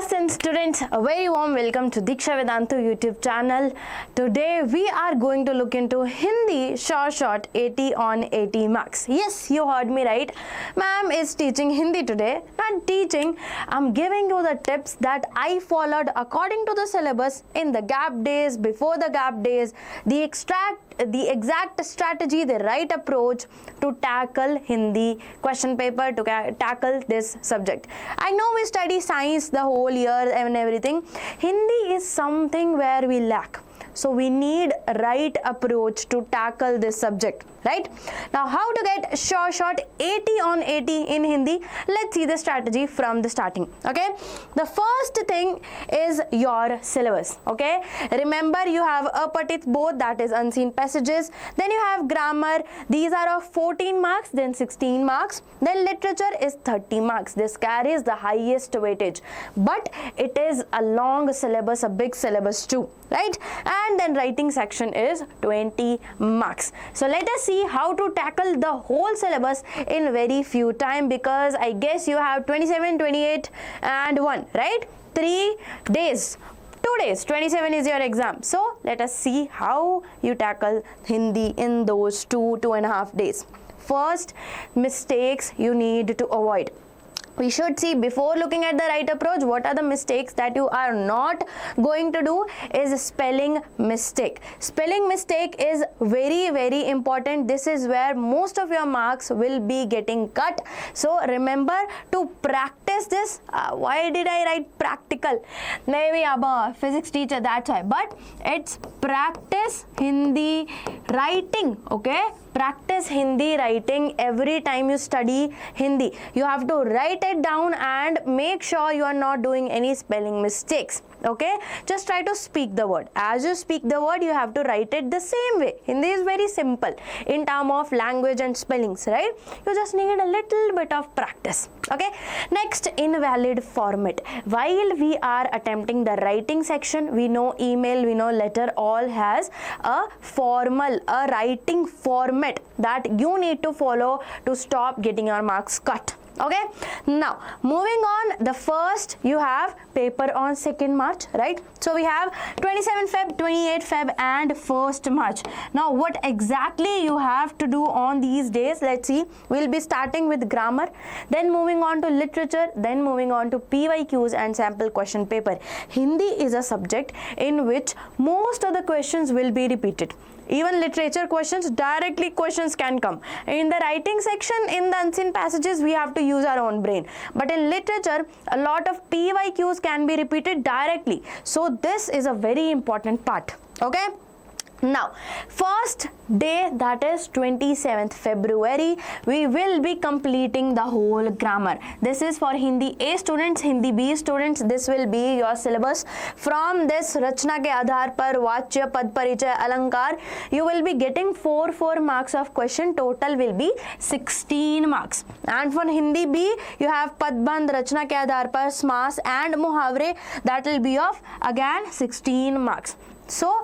and students, a very warm welcome to Diksha Vedantu YouTube channel. Today we are going to look into Hindi short 80 on 80 marks. Yes, you heard me right. Ma'am is teaching Hindi today. Not teaching, I'm giving you the tips that I followed according to the syllabus in the gap days, before the gap days, the exact strategy, the right approach to tackle Hindi question paper, to tackle this subject. I know we study science the whole year and everything. Hindi is something where we lack. So we need right approach to tackle this subject, right? Now, how to get short 80 on 80 in Hindi? Let's see the strategy from the starting, okay? The first thing is your syllabus, okay? Remember, you have Apatit both, that is unseen passages. Then you have grammar. These are of 14 marks, then 16 marks. Then literature is 30 marks. This carries the highest weightage. But it is a long syllabus, a big syllabus too, right? And then writing section is 20 marks. So let us see how to tackle the whole syllabus in very few time, because I guess you have 27, 28 and 1, right? 3 days. 2 days, 27 is your exam. So let us see how you tackle Hindi in those 2.5 days. First, mistakes you need to avoid. We should see, before looking at the right approach, what are the mistakes that you are not going to do is spelling mistake. Spelling mistake is very important. This is where most of your marks will be getting cut. So remember to practice this. Why did I write practical? Maybe I'm a physics teacher, that's why. But it's practice Hindi writing, okay? Practice Hindi writing every time you study Hindi. You have to write it down and make sure you are not doing any spelling mistakes. Okay, just try to speak the word. As you speak the word, you have to write it the same way. Hindi is very simple in terms of language and spellings, right? You just need a little bit of practice. Okay, next, invalid format. While we are attempting the writing section, we know email, we know letter, all has a writing format that you need to follow to stop getting your marks cut. Okay, now moving on, the first you have paper on 2nd March, right? So we have 27 Feb, 28 Feb and 1st March. Now what exactly you have to do on these days? Let's see. We'll be starting with grammar, then moving on to literature, then moving on to PYQs and sample question paper. Hindi is a subject in which most of the questions will be repeated. Even literature questions, directly questions can come. In the writing section, in the unseen passages, we have to use our own brain. But in literature, a lot of PYQs can be repeated directly. So this is a very important part. Okay? Now, first day, that is 27th February, we will be completing the whole grammar. This is for Hindi A students, Hindi B students. This will be your syllabus. From this Rachna ke aadhar par, Vachya, Pad Parichaya, Alankar, you will be getting 4 marks of question. Total will be 16 marks. And for Hindi B, you have Padband, Rachna ke aadhar par, Smas and Muhavre. That will be of again 16 marks. So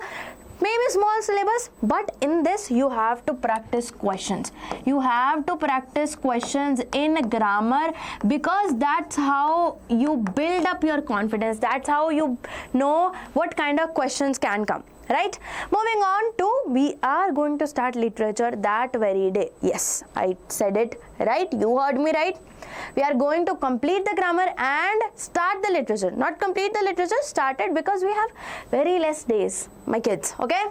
maybe small syllabus, but in this you have to practice questions. You have to practice questions in grammar, because that's how you build up your confidence. That's how you know what kind of questions can come. Right? Moving on to, we are going to start literature that very day. Yes, I said it right. You heard me right. We are going to complete the grammar and start the literature. Not complete the literature, start it, because we have very less days, my kids. Okay?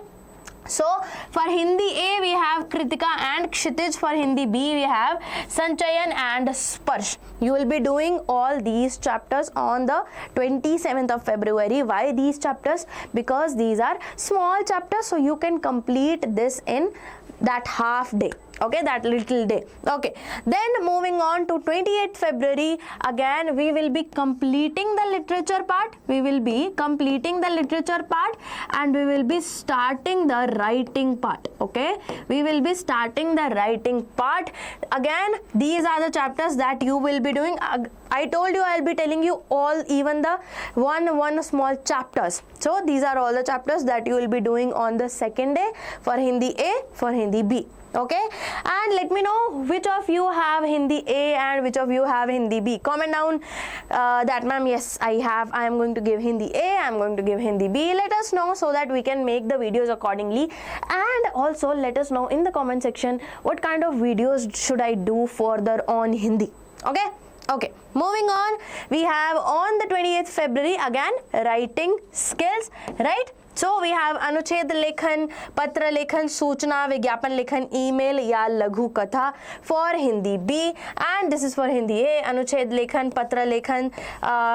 So for Hindi A, we have Kritika and Kshitij. For Hindi B, we have Sanchayan and Sparsh. You will be doing all these chapters on the 27th of February. Why these chapters? Because these are small chapters, so you can complete this in that half day. Okay, that little day. Okay, then moving on to 28th February, again we will be completing the literature part. We will be completing the literature part and we will be starting the writing part. Okay, we will be starting the writing part. Again, these are the chapters that you will be doing. I told you I'll be telling you all, even the one small chapters. So these are all the chapters that you will be doing on the second day for Hindi A, for Hindi B. Okay, and let me know which of you have Hindi A and which of you have Hindi B. Comment down that, ma'am, yes, I am going to give Hindi A, I am going to give Hindi B. Let us know so that we can make the videos accordingly, and also let us know in the comment section what kind of videos should I do further on Hindi. Okay. Okay, moving on, we have on the 28th February again writing skills, right? So we have अनुच्छेद लेखन, पत्र लेखन, सूचना, विज्ञापन लेखन, email या लघु कथा for Hindi B, and this is for Hindi A. अनुच्छेद लेखन, पत्र लेखन,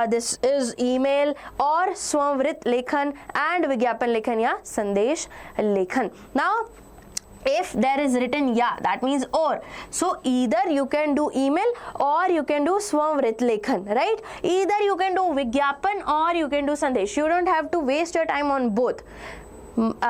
this is email और स्ववृत्त लेखन and विज्ञापन लेखन या संदेश लेखन. Now if there is written ya, that means or, so either you can do email or you can do swamvrit lekhan, right? Either you can do vigyapan or you can do sandesh. You don't have to waste your time on both.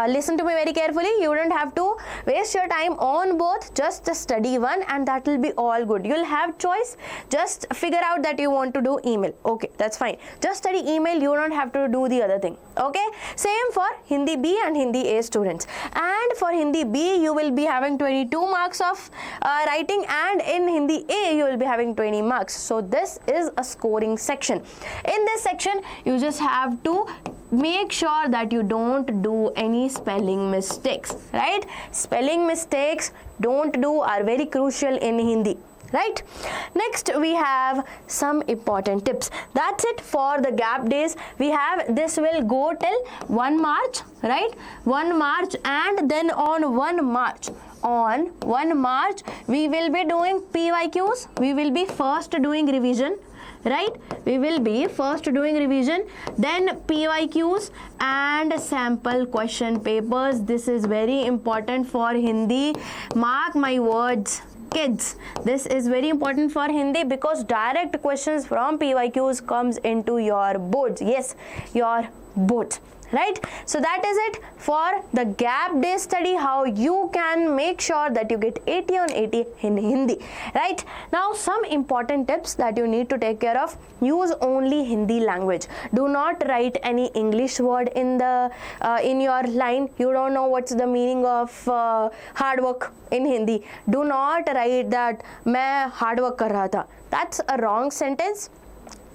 Listen to me very carefully. You don't have to waste your time on both. Just study one and that will be all good. You'll have choice. Just figure out that you want to do email. Okay, that's fine. Just study email. You don't have to do the other thing. Okay, same for Hindi B and Hindi A students. And for Hindi B, you will be having 22 marks of writing, and in Hindi A, you will be having 20 marks. So this is a scoring section. In this section, you just have to make sure that you don't do any spelling mistakes, right? Spelling mistakes don't do are very crucial in Hindi, right? Next we have some important tips. That's it for the gap days. We have this will go till 1 March, right? 1 March, and then on 1 March. On 1 March, we will be doing PYQs. We will be first doing revision, right? We will be first doing revision, then PYQs and sample question papers. This is very important for Hindi. Mark my words, kids, this is very important for Hindi because direct questions from PYQs comes into your boards. Yes, your boards, right? So that is it for the gap day study, how you can make sure that you get 80 on 80 in Hindi, right? Now some important tips that you need to take care of: use only Hindi language. Do not write any English word in the in your line. You don't know what's the meaning of hard work in Hindi. Do not write that मैं hard work कर रहा था. That's a wrong sentence.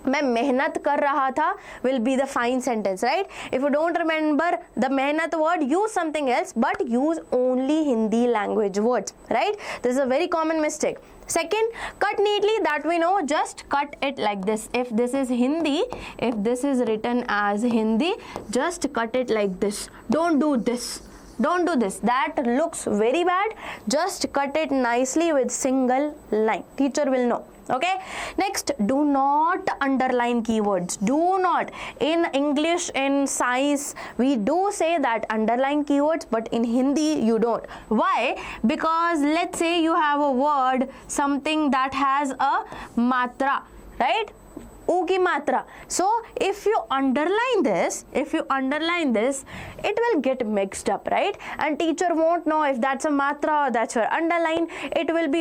मैं मेहनत कर रहा था will be the fine sentence, right? If you don't remember the मेहनत word, use something else, but use only Hindi language words, right? This is a very common mistake. Second, cut neatly, that we know. Just cut it like this. If this is Hindi, if this is written as Hindi, just cut it like this. Don't do this. Don't do this. That looks very bad. Just cut it nicely with single line. Teacher will know. Okay, next, do not underline keywords. Do not. In English, in science, we do say that underline keywords, but in Hindi you don't. Why? Because let's say you have a word, something that has a matra, right? U ki matra. So if you underline this, it will get mixed up, right? And teacher won't know if that's a matra or that's your underline. It will be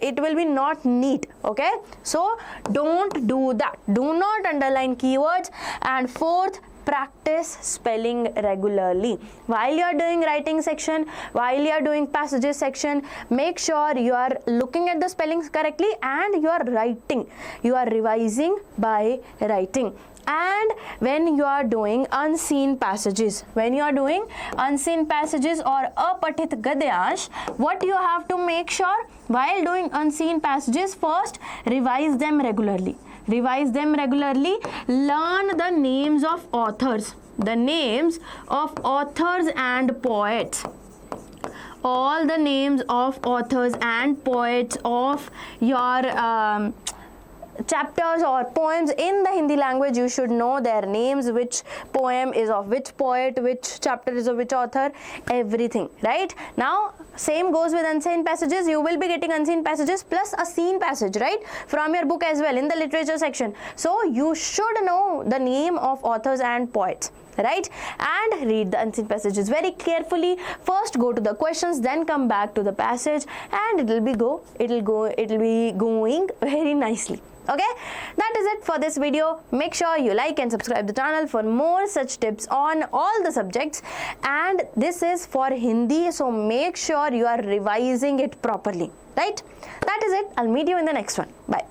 it will be not neat. Okay, so don't do that. Do not underline keywords. And fourth, practice spelling regularly. While you are doing writing section, while you are doing passages section, make sure you are looking at the spellings correctly and you are writing. You are revising by writing. And when you are doing unseen passages, or apathit gadyansh, what you have to make sure while doing unseen passages, first revise them regularly. Learn the names of authors. The names of authors and poets. All the names of authors and poets of your chapters or poems in the Hindi language. You should know their names, which poem is of which poet, which chapter is of which author, everything, right? Now same goes with unseen passages. You will be getting unseen passages plus a seen passage, right, from your book as well in the literature section. So you should know the name of authors and poets. right? And read the unseen passages very carefully. First go to the questions, then come back to the passage, and it will be going very nicely. Okay, that is it for this video. Make sure you like and subscribe the channel for more such tips on all the subjects, and this is for Hindi, so make sure you are revising it properly, right? That is it. I'll meet you in the next one. Bye.